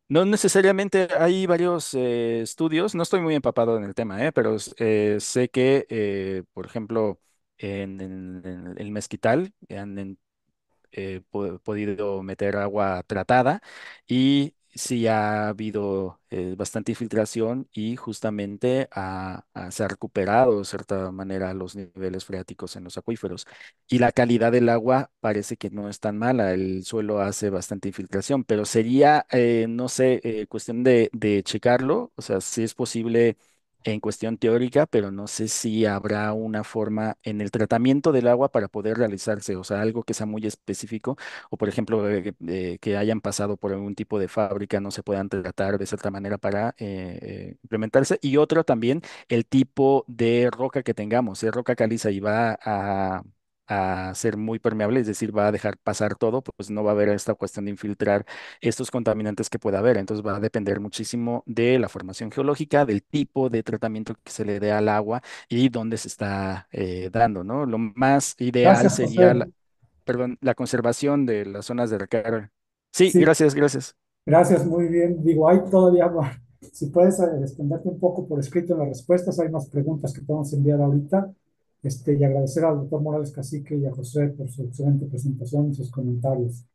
No necesariamente hay varios estudios, no estoy muy empapado en el tema, pero sé que, por ejemplo, en el mezquital han podido meter agua tratada y sí ha habido bastante infiltración y justamente se ha recuperado de cierta manera los niveles freáticos en los acuíferos. Y la calidad del agua parece que no es tan mala, el suelo hace bastante infiltración, pero sería, no sé, cuestión de checarlo, o sea, si es posible en cuestión teórica, pero no sé si habrá una forma en el tratamiento del agua para poder realizarse, o sea, algo que sea muy específico, o por ejemplo, que hayan pasado por algún tipo de fábrica, no se puedan tratar de cierta manera para implementarse. Y otro también, el tipo de roca que tengamos, si es roca caliza y va a ser muy permeable, es decir, va a dejar pasar todo, pues no va a haber esta cuestión de infiltrar estos contaminantes que pueda haber. Entonces va a depender muchísimo de la formación geológica, del tipo de tratamiento que se le dé al agua y dónde se está dando, ¿no? Lo más ideal Gracias, sería, José. perdón, la conservación de las zonas de recarga. Sí, Sí, gracias, gracias. gracias, muy bien. Digo, hay todavía, si puedes extenderte un poco por escrito en las respuestas, hay más preguntas que podemos enviar ahorita. Y agradecer al doctor Morales Cacique y a José por su excelente presentación y sus comentarios.